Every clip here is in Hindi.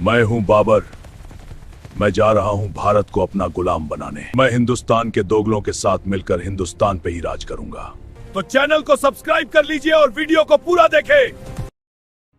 मैं हूं बाबर। मैं जा रहा हूं भारत को अपना गुलाम बनाने। मैं हिंदुस्तान के दोगलों के साथ मिलकर हिंदुस्तान पे ही राज करूंगा। तो चैनल को सब्सक्राइब कर लीजिए और वीडियो को पूरा देखें।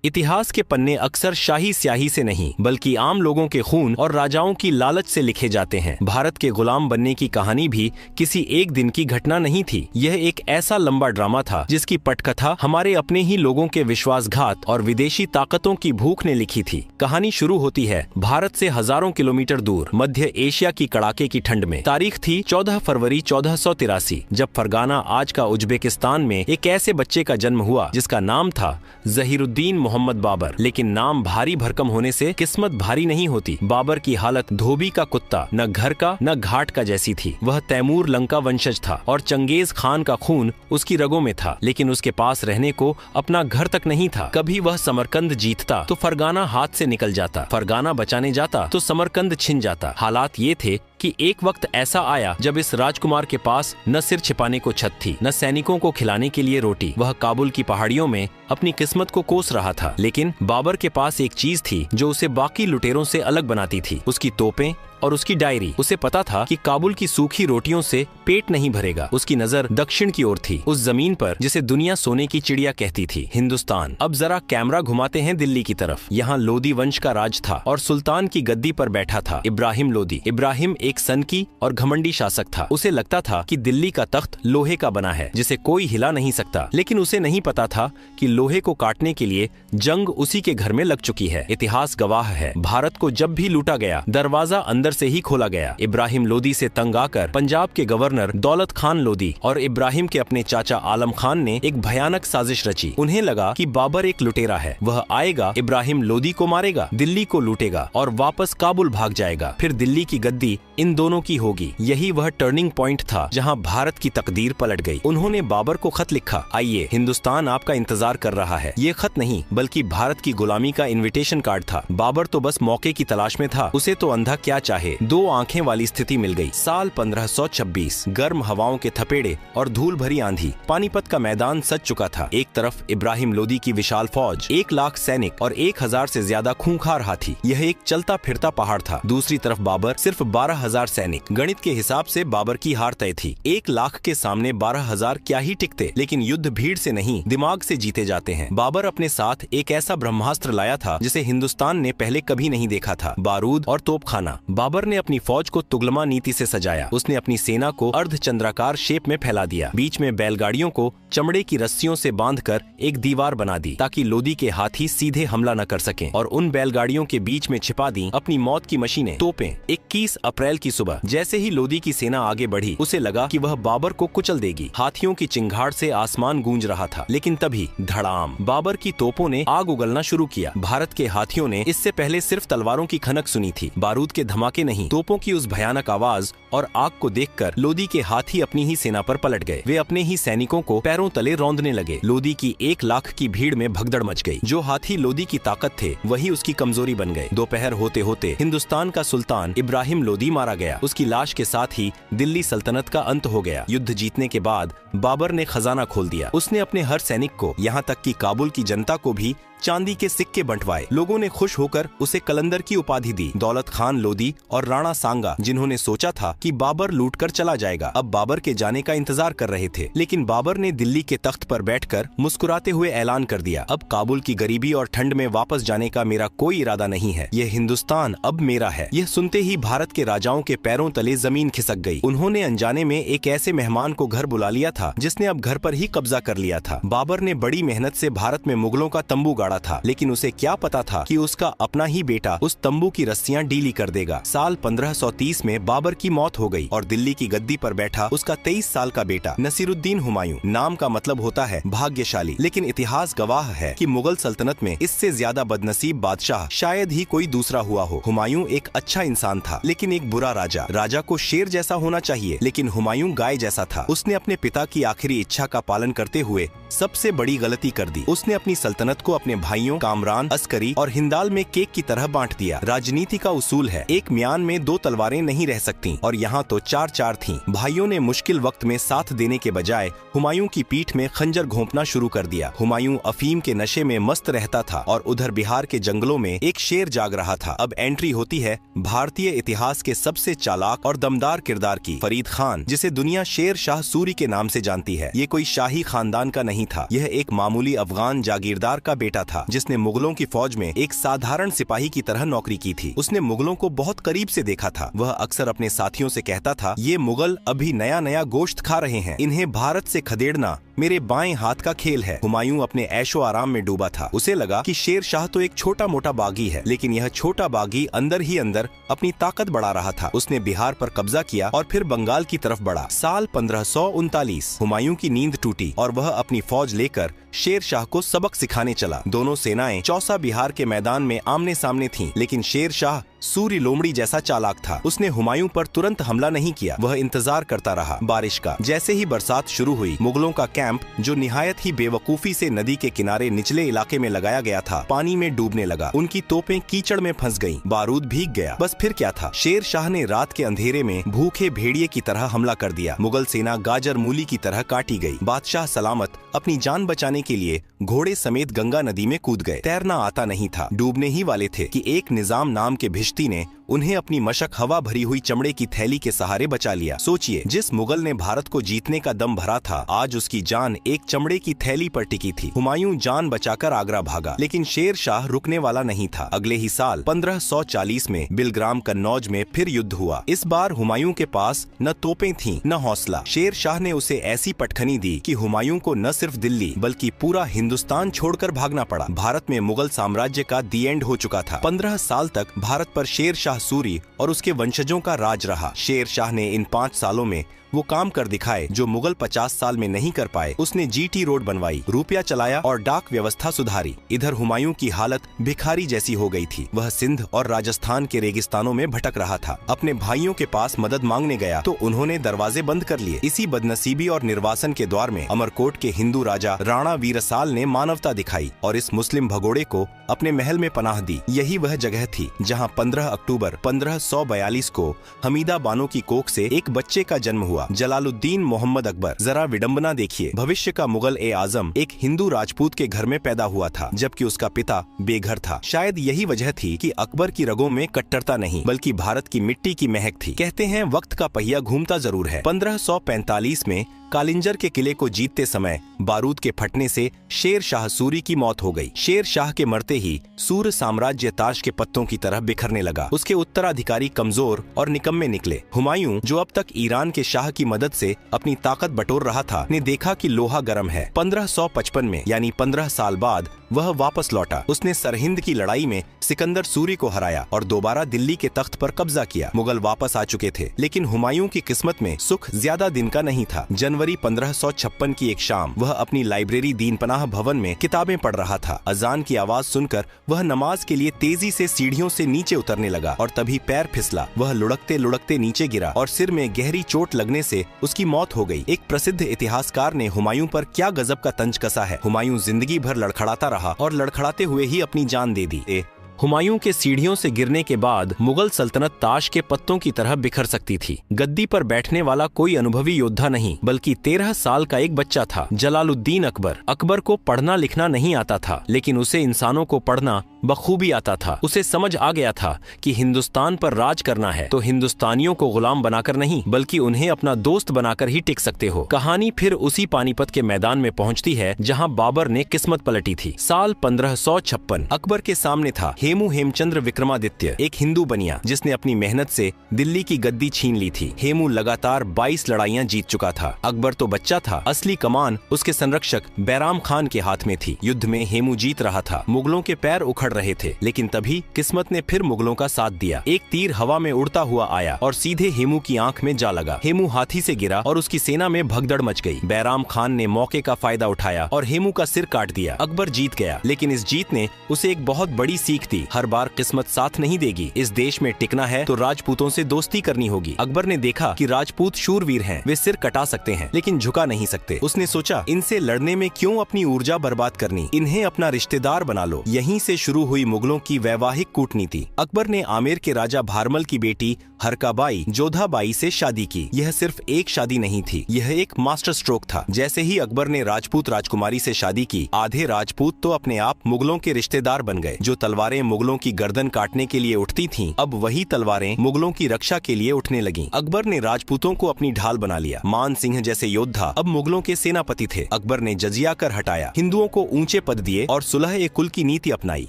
इतिहास के पन्ने अक्सर शाही स्याही से नहीं बल्कि आम लोगों के खून और राजाओं की लालच से लिखे जाते हैं। भारत के गुलाम बनने की कहानी भी किसी एक दिन की घटना नहीं थी। यह एक ऐसा लंबा ड्रामा था जिसकी पटकथा हमारे अपने ही लोगों के विश्वासघात और विदेशी ताकतों की भूख ने लिखी थी। कहानी शुरू होती है भारत से हजारों किलोमीटर दूर मध्य एशिया की कड़ाके की ठंड में। तारीख थी 14 फरवरी 1483, जब फरगाना आज का उज्बेकिस्तान में एक ऐसे बच्चे का जन्म हुआ जिसका नाम था जहीरुद्दीन मोहम्मद बाबर। लेकिन नाम भारी भरकम होने से किस्मत भारी नहीं होती। बाबर की हालत धोबी का कुत्ता, न घर का न घाट का जैसी थी। वह तैमूर लंका वंशज था और चंगेज खान का खून उसकी रगों में था, लेकिन उसके पास रहने को अपना घर तक नहीं था। कभी वह समरकंद जीतता तो फरगाना हाथ से निकल जाता, फरगाना बचाने जाता तो समरकंद छिन जाता। हालात ये थे कि एक वक्त ऐसा आया जब इस राजकुमार के पास न सिर छिपाने को छत थी, न सैनिकों को खिलाने के लिए रोटी। वह काबुल की पहाड़ियों में अपनी किस्मत को कोस रहा था। लेकिन बाबर के पास एक चीज थी जो उसे बाकी लुटेरों से अलग बनाती थी, उसकी तोपें और उसकी डायरी। उसे पता था कि काबुल की सूखी रोटियों से पेट नहीं भरेगा। उसकी नजर दक्षिण की ओर थी, उस जमीन पर जिसे दुनिया सोने की चिड़िया कहती थी, हिंदुस्तान। अब जरा कैमरा घुमाते हैं दिल्ली की तरफ। यहाँ लोदी वंश का राज था और सुल्तान की गद्दी पर बैठा था इब्राहिम लोदी। इब्राहिम एक सनकी और घमंडी शासक था। उसे लगता था कि दिल्ली का तख्त लोहे का बना है जिसे कोई हिला नहीं सकता, लेकिन उसे नहीं पता था कि लोहे को काटने के लिए जंग उसी के घर में लग चुकी है। इतिहास गवाह है, भारत को जब भी लूटा गया दरवाजा अंदर से ही खोला गया। इब्राहिम लोदी से तंग आकर पंजाब के गवर्नर दौलत खान लोदी और इब्राहिम के अपने चाचा आलम खान ने एक भयानक साजिश रची। उन्हें लगा कि बाबर एक लुटेरा है, वह आएगा, इब्राहिम लोदी को मारेगा, दिल्ली को लूटेगा और वापस काबुल भाग जाएगा। फिर दिल्ली की गद्दी इन दोनों की होगी। यही वह टर्निंग पॉइंट था जहाँ भारत की तकदीर पलट गई। उन्होंने बाबर को खत लिखा, आइए हिंदुस्तान आपका इंतजार कर रहा है। ये खत नहीं बल्कि भारत की गुलामी का इन्विटेशन कार्ड था। बाबर तो बस मौके की तलाश में था। उसे तो अंधा क्या चाहे, दो आंखें वाली स्थिति मिल गई। साल 1526, गर्म हवाओं के थपेड़े और धूल भरी आंधी। पानीपत का मैदान सज चुका था। एक तरफ इब्राहिम लोदी की विशाल फौज, 1 लाख सैनिक और 1000 से ज्यादा खूंखार हाथी। यह एक चलता फिरता पहाड़ था। दूसरी तरफ बाबर, सिर्फ 12,000 सैनिक। गणित के हिसाब से बाबर की हार तय थी। 1 लाख के सामने 12,000 क्या ही टिकते। लेकिन युद्ध भीड़ से नहीं, दिमाग से जीते जाते हैं। बाबर अपने साथ एक ऐसा ब्रह्मास्त्र लाया था जिसे हिंदुस्तान ने पहले कभी नहीं देखा था, बारूद और तोपखाना। बाबर ने अपनी फौज को तुगलमा नीति से सजाया। उसने अपनी सेना को अर्धचंद्राकार शेप में फैला दिया। बीच में बैलगाड़ियों को चमड़े की रस्सियों से बांधकर एक दीवार बना दी ताकि लोदी के हाथी सीधे हमला न कर सकें, और उन बैलगाड़ियों के बीच में छिपा दी अपनी मौत की मशीनें, तोपें। 21 अप्रैल की सुबह जैसे ही लोदी की सेना आगे बढ़ी, उसे लगा कि वह बाबर को कुचल देगी। हाथियों की चिंगाड़ से आसमान गूंज रहा था, लेकिन तभी धड़ाम, बाबर की तोपों ने आग उगलना शुरू किया। भारत के हाथियों ने इससे पहले सिर्फ तलवारों की खनक सुनी थी, बारूद के धमाके नहीं। तोपों की उस भयानक आवाज और आग को देखकर लोदी के हाथी अपनी ही सेना पर पलट गए। वे अपने ही सैनिकों को पैरों तले रौंदने लगे। लोदी की 1 लाख की भीड़ में भगदड़ मच गई। जो हाथी लोदी की ताकत थे वही उसकी कमजोरी बन गए। दोपहर होते होते हिंदुस्तान का सुल्तान इब्राहिम लोदी मारा गया। उसकी लाश के साथ ही दिल्ली सल्तनत का अंत हो गया। युद्ध जीतने के बाद बाबर ने खजाना खोल दिया। उसने अपने हर सैनिक को, यहाँ तक कि काबुल की जनता को भी चांदी के सिक्के बंटवाए। लोगों ने खुश होकर उसे कलंदर की उपाधि दी। दौलत खान लोदी और राणा सांगा, जिन्होंने सोचा था कि बाबर लूटकर चला जाएगा, अब बाबर के जाने का इंतजार कर रहे थे। लेकिन बाबर ने दिल्ली के तख्त पर बैठकर मुस्कुराते हुए ऐलान कर दिया, अब काबुल की गरीबी और ठंड में वापस जाने का मेरा कोई इरादा नहीं है। यह हिंदुस्तान अब मेरा है। यह सुनते ही भारत के राजाओं के पैरों तले जमीन खिसक गई। उन्होंने अनजाने में एक ऐसे मेहमान को घर बुला लिया था जिसने अब घर पर ही कब्जा कर लिया था। बाबर ने बड़ी मेहनत से भारत में मुगलों का तंबू गाड़ा था, लेकिन उसे क्या पता था कि उसका अपना ही बेटा उस तंबू की रस्सियां ढीली कर देगा। साल 1530 में बाबर की मौत हो गई और दिल्ली की गद्दी पर बैठा उसका 23 साल का बेटा नसीरुद्दीन हुमायूं। नाम का मतलब होता है भाग्यशाली, लेकिन इतिहास गवाह है कि मुगल सल्तनत में इससे ज्यादा बदनसीब बादशाह शायद ही कोई दूसरा हुआ हो। हुमायूं एक अच्छा इंसान था, लेकिन एक बुरा राजा। राजा को शेर जैसा होना चाहिए, लेकिन हुमायूं गाय जैसा था। उसने अपने पिता की आखिरी इच्छा का पालन करते हुए सबसे बड़ी गलती कर दी। उसने अपनी सल्तनत को अपने भाइयों कामरान, अस्करी और हिंदाल में केक की तरह बांट दिया। राजनीति का उसूल है, एक म्यान में दो तलवारें नहीं रह सकती, और यहाँ तो चार चार थीं। भाइयों ने मुश्किल वक्त में साथ देने के बजाय हुमायूं की पीठ में खंजर घोंपना शुरू कर दिया। हुमायूं अफीम के नशे में मस्त रहता था और उधर बिहार के जंगलों में एक शेर जाग रहा था। अब एंट्री होती है भारतीय इतिहास के सबसे चालाक और दमदार किरदार की, फरीद खान, जिसे दुनिया शेर शाह सूरी के नाम से जानती है। ये कोई शाही खानदान का नहीं था, यह एक मामूली अफगान जागीरदार का बेटा था जिसने मुगलों की फौज में एक साधारण सिपाही की तरह नौकरी की थी। उसने मुगलों को बहुत करीब से देखा था। वह अक्सर अपने साथियों से कहता था, ये मुगल अभी नया नया गोश्त खा रहे हैं, इन्हें भारत से खदेड़ना मेरे बाएं हाथ का खेल है। हुमायूं अपने ऐशो आराम में डूबा था। उसे लगा कि शेर शाह तो एक छोटा मोटा बागी है, लेकिन यह छोटा बागी अंदर ही अंदर अपनी ताकत बढ़ा रहा था। उसने बिहार पर कब्जा किया और फिर बंगाल की तरफ बढ़ा। साल 1539 हुमायूं की नींद टूटी और वह अपनी फौज लेकर शेर शाह को सबक सिखाने चला। दोनों सेनाएं चौसा बिहार के मैदान में आमने सामने थीं, लेकिन शेर शाह सूरी लोमड़ी जैसा चालाक था। उसने हुमायूं पर तुरंत हमला नहीं किया, वह इंतजार करता रहा बारिश का। जैसे ही बरसात शुरू हुई, मुगलों का कैंप, जो निहायत ही बेवकूफी से नदी के किनारे निचले इलाके में लगाया गया था, पानी में डूबने लगा। उनकी तोपें कीचड़ में फंस गईं, बारूद भीग गया। बस फिर क्या था, शेर शाह ने रात के अंधेरे में भूखे भेड़िए की तरह हमला कर दिया। मुगल सेना गाजर मूली की तरह काटी गई। बादशाह सलामत अपनी जान बचाने के लिए घोड़े समेत गंगा नदी में कूद गए। तैरना आता नहीं था, डूबने ही वाले थे कि एक निजाम नाम के भिश्ती ने उन्हें अपनी मशक हवा भरी हुई चमड़े की थैली के सहारे बचा लिया। सोचिए, जिस मुगल ने भारत को जीतने का दम भरा था, आज उसकी जान एक चमड़े की थैली पर टिकी थी। हुमायूं जान बचाकर आगरा भागा, लेकिन शेर शाह रुकने वाला नहीं था। अगले ही साल 1540 में बिलग्राम कन्नौज में फिर युद्ध हुआ। इस बार हुमायूं के पास न तोपें थीं न हौसला। शेर शाह ने उसे ऐसी पटखनी दी कि हुमायूं को न सिर्फ दिल्ली बल्कि पूरा हिंदुस्तान छोड़कर भागना पड़ा। भारत में मुगल साम्राज्य का दी एंड हो चुका था। 15 साल तक भारत पर शेर शाह सूरी और उसके वंशजों का राज रहा। शेर शाह ने इन 5 सालों में वो काम कर दिखाए जो मुगल 50 साल में नहीं कर पाए। उसने जीटी रोड बनवाई, रुपया चलाया और डाक व्यवस्था सुधारी। इधर हुमायूं की हालत भिखारी जैसी हो गई थी। वह सिंध और राजस्थान के रेगिस्तानों में भटक रहा था। अपने भाइयों के पास मदद मांगने गया तो उन्होंने दरवाजे बंद कर लिए। इसी बदनसीबी और निर्वासन के द्वार में अमरकोट के हिंदू राजा राणा वीरसाल ने मानवता दिखाई और इस मुस्लिम भगोड़े को अपने महल में पनाह दी। यही वह जगह थी जहाँ 15 अक्टूबर 1542 को हमीदा बानो की कोख से एक बच्चे का जन्म हुआ, जलालुद्दीन मोहम्मद अकबर। जरा विडंबना देखिए, भविष्य का मुगल ए आजम एक हिंदू राजपूत के घर में पैदा हुआ था, जबकि उसका पिता बेघर था। शायद यही वजह थी कि अकबर की रगों में कट्टरता नहीं बल्कि भारत की मिट्टी की महक थी। कहते हैं वक्त का पहिया घूमता जरूर है। 1545 में कालिंजर के किले को जीतते समय बारूद के फटने से शेर शाह सूरी की मौत हो गई। शेर शाह के मरते ही सूर्य साम्राज्य ताश के पत्तों की तरह बिखरने लगा। उसके उत्तराधिकारी कमजोर और निकम्मे निकले। हुमायूं, जो अब तक ईरान के शाह की मदद से अपनी ताकत बटोर रहा था, ने देखा कि लोहा गर्म है। 1555 में यानी 15 साल बाद वह वापस लौटा। उसने सरहिंद की लड़ाई में सिकंदर सूरी को हराया और दोबारा दिल्ली के तख्त पर कब्जा किया। मुगल वापस आ चुके थे, लेकिन हुमायूं की किस्मत में सुख ज्यादा दिन का नहीं था। जनवरी 1556 की एक शाम वह अपनी लाइब्रेरी दीनपनाह भवन में किताबें पढ़ रहा था। अजान की आवाज सुनकर वह नमाज के लिए तेजी से सीढ़ियों से नीचे उतरने लगा और तभी पैर फिसला। वह लुढ़कते लुढ़कते नीचे गिरा और सिर में गहरी चोट लगने से उसकी मौत हो गई। एक प्रसिद्ध इतिहासकार ने हुमायूं पर क्या गजब का तंज कसा है। हुमायूं जिंदगी भर लड़खड़ाता रहा और लड़खड़ाते हुए ही अपनी जान दे दी। हुमायूं के सीढ़ियों से गिरने के बाद मुगल सल्तनत ताश के पत्तों की तरह बिखर सकती थी। गद्दी पर बैठने वाला कोई अनुभवी योद्धा नहीं बल्कि 13 साल का एक बच्चा था, जलालुद्दीन अकबर। अकबर को पढ़ना लिखना नहीं आता था, लेकिन उसे इंसानों को पढ़ना बखूबी आता था। उसे समझ आ गया था कि हिंदुस्तान पर राज करना है तो हिंदुस्तानियों को गुलाम बनाकर नहीं बल्कि उन्हें अपना दोस्त बनाकर ही टिक सकते हो। कहानी फिर उसी पानीपत के मैदान में पहुंचती है जहां बाबर ने किस्मत पलटी थी। साल 1556 अकबर के सामने था हेमू हेमचंद्र विक्रमादित्य, एक हिंदू बनिया जिसने अपनी मेहनत से दिल्ली की गद्दी छीन ली थी। हेमू लगातार 22 लड़ाइयां जीत चुका था। अकबर तो बच्चा था, असली कमान उसके संरक्षक बैराम खान के हाथ में थी। युद्ध में हेमू जीत रहा था, मुगलों के पैर उखड़ लड़ रहे थे, लेकिन तभी किस्मत ने फिर मुगलों का साथ दिया। एक तीर हवा में उड़ता हुआ आया और सीधे हेमू की आंख में जा लगा। हेमू हाथी से गिरा और उसकी सेना में भगदड़ मच गई। बैराम खान ने मौके का फायदा उठाया और हेमू का सिर काट दिया। अकबर जीत गया, लेकिन इस जीत ने उसे एक बहुत बड़ी सीख दी। हर बार किस्मत साथ नहीं देगी। इस देश में टिकना है तो राजपूतों से दोस्ती करनी होगी। अकबर ने देखा कि राजपूत शूरवीर हैं, वे सिर कटा सकते हैं लेकिन झुका नहीं सकते। उसने सोचा, इनसे लड़ने में क्यों अपनी ऊर्जा बर्बाद करनी, इन्हें अपना रिश्तेदार बना लो। यहीं से शुरू हुई मुगलों की वैवाहिक कूटनीति। अकबर ने आमेर के राजा भारमल की बेटी हरकाबाई जोधाबाई से शादी की। यह सिर्फ एक शादी नहीं थी, यह एक मास्टर स्ट्रोक था। जैसे ही अकबर ने राजपूत राजकुमारी से शादी की, आधे राजपूत तो अपने आप मुगलों के रिश्तेदार बन गए। जो तलवारें मुगलों की गर्दन काटने के लिए उठती थीं, अब वही तलवारें मुगलों की रक्षा के लिए उठने लगीं। अकबर ने राजपूतों को अपनी ढाल बना लिया। मान सिंह जैसे योद्धा अब मुगलों के सेनापति थे। अकबर ने जजिया कर हटाया, हिंदुओं को ऊंचे पद दिए और सुलह ए कुल की नीति अपनाई।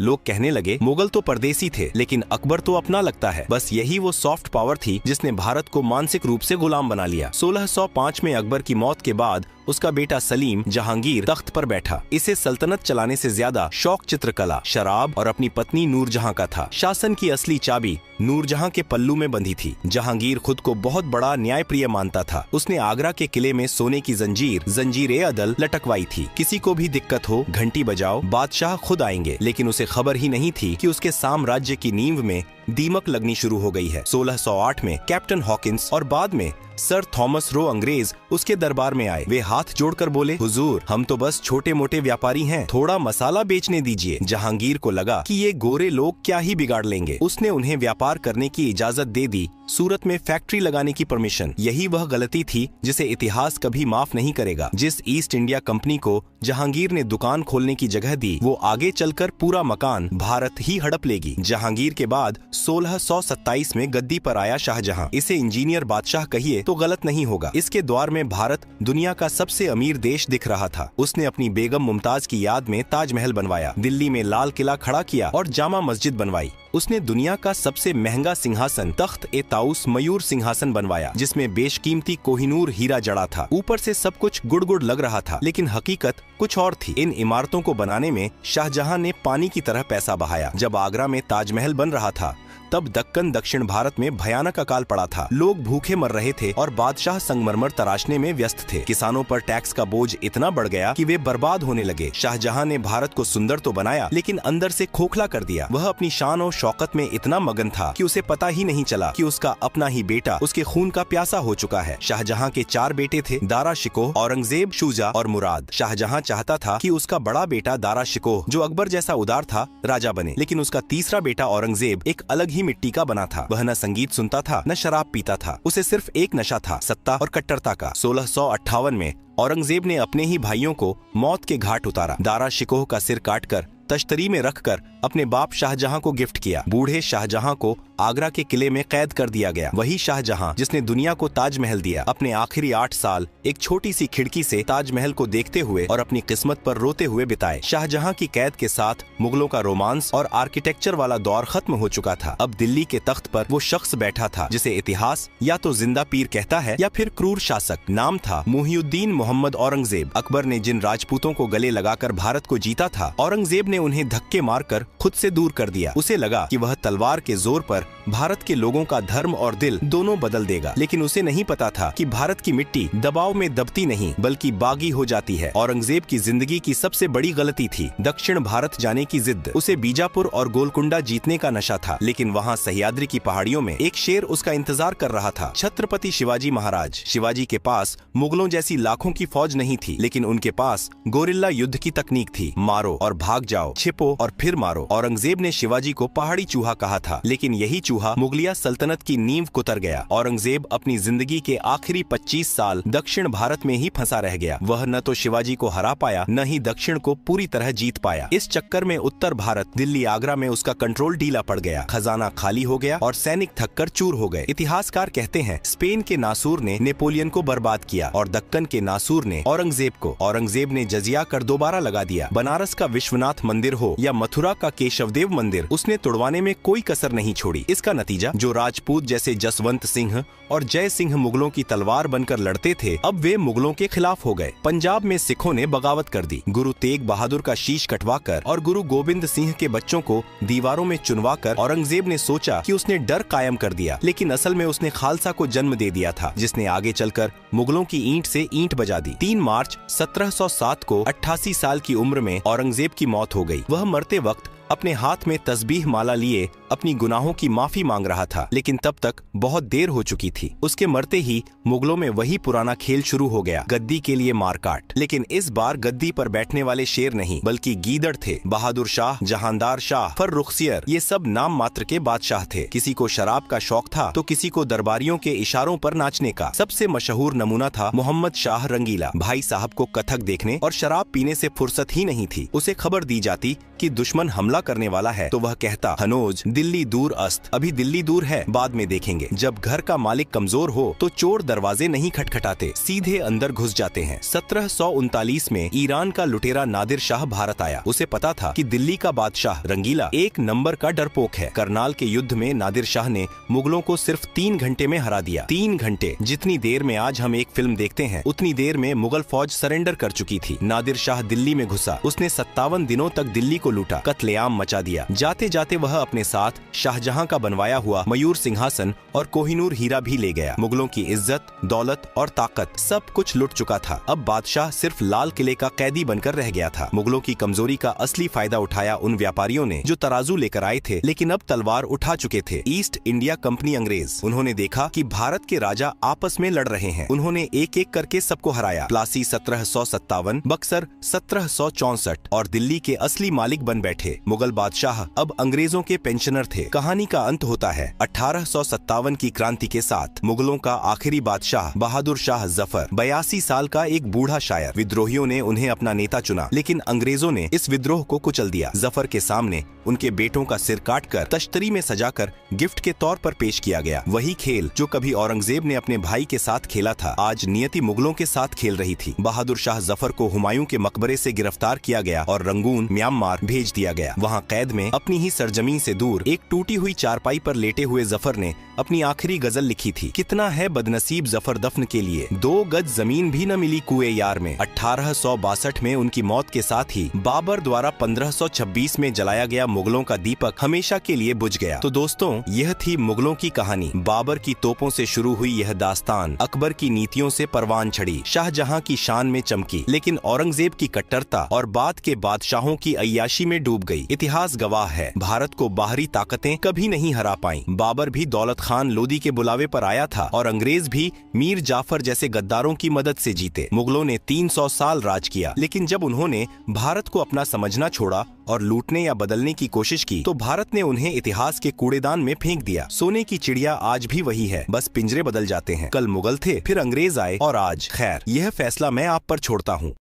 लोग कहने लगे, मुगल तो परदेसी थे, लेकिन अकबर तो अपना लगता है। बस यही वो सॉफ्ट पावर थी जिसने भारत को मानसिक रूप से गुलाम बना लिया। 1605 में अकबर की मौत के बाद उसका बेटा सलीम जहांगीर तख्त पर बैठा। इसे सल्तनत चलाने से ज्यादा शौक चित्रकला, शराब और अपनी पत्नी नूरजहां का था। शासन की असली चाबी नूरजहां के पल्लू में बंधी थी। जहांगीर खुद को बहुत बड़ा न्यायप्रिय मानता था। उसने आगरा के किले में सोने की जंजीर अदल लटकवाई थी। किसी को भी दिक्कत हो, घंटी बजाओ, बादशाह खुद आएंगे। लेकिन उसे खबर ही नहीं थी कि उसके साम्राज्य की नींव में दीमक लगनी शुरू हो गई है। 1608 में कैप्टन हॉकिंस और बाद में सर थॉमस रो अंग्रेज उसके दरबार में आए। वे हाथ जोड़कर बोले, हुजूर, हम तो बस छोटे मोटे व्यापारी हैं, थोड़ा मसाला बेचने दीजिए। जहांगीर को लगा कि ये गोरे लोग क्या ही बिगाड़ लेंगे। उसने उन्हें व्यापार करने की इजाजत दे दी, सूरत में फैक्ट्री लगाने की परमिशन। यही वह गलती थी जिसे इतिहास कभी माफ नहीं करेगा। जिस ईस्ट इंडिया कंपनी को जहांगीर ने दुकान खोलने की जगह दी, वो आगे चलकर पूरा मकान भारत ही हड़प लेगी। जहांगीर के बाद 1627 में गद्दी पर आया शाहजहां। इसे इंजीनियर बादशाह कहिए तो गलत नहीं होगा। इसके द्वार में भारत दुनिया का सबसे अमीर देश दिख रहा था। उसने अपनी बेगम मुमताज की याद में ताजमहल बनवाया, दिल्ली में लाल किला खड़ा किया और जामा मस्जिद बनवाई। उसने दुनिया का सबसे महंगा सिंहासन तख्त ए ताउस मयूर सिंहासन बनवाया, जिसमें बेशकीमती कोहिनूर हीरा जड़ा था। ऊपर से सब कुछ गुड़ गुड़ लग रहा था, लेकिन हकीकत कुछ और थी। इन इमारतों को बनाने में शाहजहां ने पानी की तरह पैसा बहाया। जब आगरा में ताजमहल बन रहा था, तब दक्कन दक्षिण भारत में भयानक अकाल पड़ा था। लोग भूखे मर रहे थे और बादशाह संगमरमर तराशने में व्यस्त थे। किसानों पर टैक्स का बोझ इतना बढ़ गया कि वे बर्बाद होने लगे। शाहजहां ने भारत को सुंदर तो बनाया, लेकिन अंदर से खोखला कर दिया। वह अपनी शान और शौकत में इतना मगन था कि उसे पता ही नहीं चला कि उसका अपना ही बेटा उसके खून का प्यासा हो चुका है। शाहजहां के 4 बेटे थे, दारा शिकोह, औरंगजेब, शुजा और मुराद। शाहजहां चाहता था कि उसका बड़ा बेटा दारा शिकोह, जो अकबर जैसा उदार था, राजा बने, लेकिन उसका तीसरा बेटा औरंगजेब एक अलग ही मिट्टी का बना था। वह न संगीत सुनता था, न शराब पीता था। उसे सिर्फ एक नशा था, सत्ता और कट्टरता का। 1658 में औरंगजेब ने अपने ही भाइयों को मौत के घाट उतारा। दारा शिकोह का सिर काटकर तश्तरी में रखकर अपने बाप शाहजहां को गिफ्ट किया। बूढ़े शाहजहां को आगरा के किले में कैद कर दिया गया। वही शाहजहां जिसने दुनिया को ताजमहल दिया, अपने आखिरी 8 साल एक छोटी सी खिड़की से ताजमहल को देखते हुए और अपनी किस्मत पर रोते हुए बिताए। शाहजहां की कैद के साथ मुगलों का रोमांस और आर्किटेक्चर वाला दौर खत्म हो चुका था। अब दिल्ली के तख्त पर वो शख्स बैठा था जिसे इतिहास या तो जिंदा पीर कहता है या फिर क्रूर शासक। नाम था मुहिउद्दीन मोहम्मद औरंगजेब। अकबर ने जिन राजपूतों को गले लगाकर भारत को जीता था, औरंगजेब ने उन्हें धक्के मारकर खुद से दूर कर दिया। उसे लगा कि वह तलवार के जोर पर भारत के लोगों का धर्म और दिल दोनों बदल देगा, लेकिन उसे नहीं पता था कि भारत की मिट्टी दबाव में दबती नहीं बल्कि बागी हो जाती है। औरंगजेब की जिंदगी की सबसे बड़ी गलती थी दक्षिण भारत जाने की जिद। उसे बीजापुर और गोलकुंडा जीतने का नशा था, लेकिन वहाँ सह्याद्री की पहाड़ियों में एक शेर उसका इंतजार कर रहा था, छत्रपति शिवाजी महाराज। शिवाजी के पास मुगलों जैसी लाखों की फौज नहीं थी, लेकिन उनके पास गोरिल्ला युद्ध की तकनीक थी। मारो और भाग जाओ, छिपो और फिर मारो। औरंगजेब ने शिवाजी को पहाड़ी चूहा कहा था, लेकिन यही चूहा मुगलिया सल्तनत की नींव कुतर गया। औरंगजेब अपनी जिंदगी के आखिरी 25 साल दक्षिण भारत में ही फंसा रह गया। वह न तो शिवाजी को हरा पाया, न ही दक्षिण को पूरी तरह जीत पाया। इस चक्कर में उत्तर भारत, दिल्ली, आगरा में उसका कंट्रोल ढीला पड़ गया, खजाना खाली हो गया और सैनिक थककर चूर हो गए। इतिहासकार कहते हैं, स्पेन के नासूर ने नेपोलियन को बर्बाद किया और दक्कन के नासूर मंसूर ने औरंगजेब को। औरंगजेब ने जजिया कर दोबारा लगा दिया। बनारस का विश्वनाथ मंदिर हो या मथुरा का केशवदेव मंदिर, उसने तुड़वाने में कोई कसर नहीं छोड़ी। इसका नतीजा, जो राजपूत जैसे जसवंत सिंह और जय सिंह मुगलों की तलवार बनकर लड़ते थे, अब वे मुगलों के खिलाफ हो गए। पंजाब में सिखों ने बगावत कर दी। गुरु तेग बहादुर का शीश कटवाकर और गुरु गोविंद सिंह के बच्चों को दीवारों में चुनवाकर औरंगजेब ने सोचा कि उसने डर कायम कर दिया, लेकिन असल में उसने खालसा को जन्म दे दिया था, जिसने आगे चलकर मुगलों की ईंट से ईंट बजा दी। 3 मार्च 1707 को 88 साल की उम्र में औरंगजेब की मौत हो गई। वह मरते वक्त अपने हाथ में तस्बीह माला लिए अपनी गुनाहों की माफी मांग रहा था, लेकिन तब तक बहुत देर हो चुकी थी। उसके मरते ही मुगलों में वही पुराना खेल शुरू हो गया, गद्दी के लिए मारकाट। लेकिन इस बार गद्दी पर बैठने वाले शेर नहीं, बल्कि गीदड़ थे। बहादुर शाह, जहांदार शाह, फर्रुखसियर, ये सब नाम मात्र के बादशाह थे। किसी को शराब का शौक था तो किसी को दरबारियों के इशारों पर नाचने का। सबसे मशहूर नमूना था मोहम्मद शाह रंगीला। भाई साहब को कथक देखने और शराब पीने से फुर्सत ही नहीं थी। उसे खबर दी जाती कि दुश्मन हमला करने वाला है तो वह कहता, हनोज दिल्ली दूर अस्त, अभी दिल्ली दूर है, बाद में देखेंगे। जब घर का मालिक कमजोर हो तो चोर दरवाजे नहीं खटखटाते, सीधे अंदर घुस जाते हैं। 1739 में ईरान का लुटेरा नादिर शाह भारत आया। उसे पता था कि दिल्ली का बादशाह रंगीला एक नंबर का डरपोक है। करनाल के युद्ध में नादिर शाह ने मुगलों को सिर्फ 3 घंटे में हरा दिया। 3 घंटे, जितनी देर में आज हम एक फिल्म देखते हैं, उतनी देर में मुगल फौज सरेंडर कर चुकी थी। नादिर शाह दिल्ली में घुसा। उसने 57 दिनों तक दिल्ली को लूटा, कत्लेआम मचा दिया। जाते जाते वह अपने साथ शाहजहां का बनवाया हुआ मयूर सिंहासन और कोहिनूर हीरा भी ले गया। मुगलों की इज्जत, दौलत और ताकत सब कुछ लुट चुका था। अब बादशाह सिर्फ लाल किले का कैदी बनकर रह गया था। मुगलों की कमजोरी का असली फायदा उठाया उन व्यापारियों ने जो तराजू लेकर आए थे, लेकिन अब तलवार उठा चुके थे। ईस्ट इंडिया कंपनी अंग्रेज। उन्होंने देखा कि भारत के राजा आपस में लड़ रहे हैं। उन्होंने एक एक करके सबको हराया। प्लासी 1757, बक्सर 1764 और दिल्ली के असली मालिक बन बैठे। मुगल बादशाह अब अंग्रेजों के पेंशनर थे। कहानी का अंत होता है 1857 की क्रांति के साथ। मुगलों का आखिरी बादशाह बहादुर शाह जफर, 82 साल का एक बूढ़ा शायर। विद्रोहियों ने उन्हें अपना नेता चुना, लेकिन अंग्रेजों ने इस विद्रोह को कुचल दिया। जफर के सामने उनके बेटों का सिर काटकर तश्तरी में सजाकर गिफ्ट के तौर पर पेश किया गया। वही खेल जो कभी औरंगजेब ने अपने भाई के साथ खेला था, आज नियति मुगलों के साथ खेल रही थी। बहादुर शाह जफर को हुमायूं के मकबरे से गिरफ्तार किया गया और रंगून, म्यांमार भेज दिया गया। वहाँ कैद में अपनी ही सरजमीन से दूर एक टूटी हुई चारपाई पर लेटे हुए जफर ने अपनी आखिरी गजल लिखी थी। कितना है बदनसीब जफर दफन के लिए, 2 गज जमीन भी न मिली कुएं यार में। 1862 में उनकी मौत के साथ ही बाबर द्वारा 1526 में जलाया गया मुगलों का दीपक हमेशा के लिए बुझ गया। तो दोस्तों, यह थी मुगलों की कहानी। बाबर की तोपों से शुरू हुई यह दास्तान अकबर की नीतियों से परवान चढ़ी, शाहजहां की शान में चमकी, लेकिन औरंगजेब की कट्टरता और बाद के बादशाहों की अय्याशी में डूब गई। इतिहास गवाह है, भारत को बाहरी ताकतें कभी नहीं हरा पाईं। बाबर भी दौलत खान लोदी के बुलावे पर आया था और अंग्रेज भी मीर जाफर जैसे गद्दारों की मदद से जीते। मुगलों ने 300 साल राज किया, लेकिन जब उन्होंने भारत को अपना समझना छोड़ा और लूटने या बदलने की कोशिश की, तो भारत ने उन्हें इतिहास के कूड़ेदान में फेंक दिया। सोने की चिड़िया आज भी वही है, बस पिंजरे बदल जाते हैं। कल मुगल थे, फिर अंग्रेज आए और आज खैर, यह फैसला मैं आप पर छोड़ता हूँ।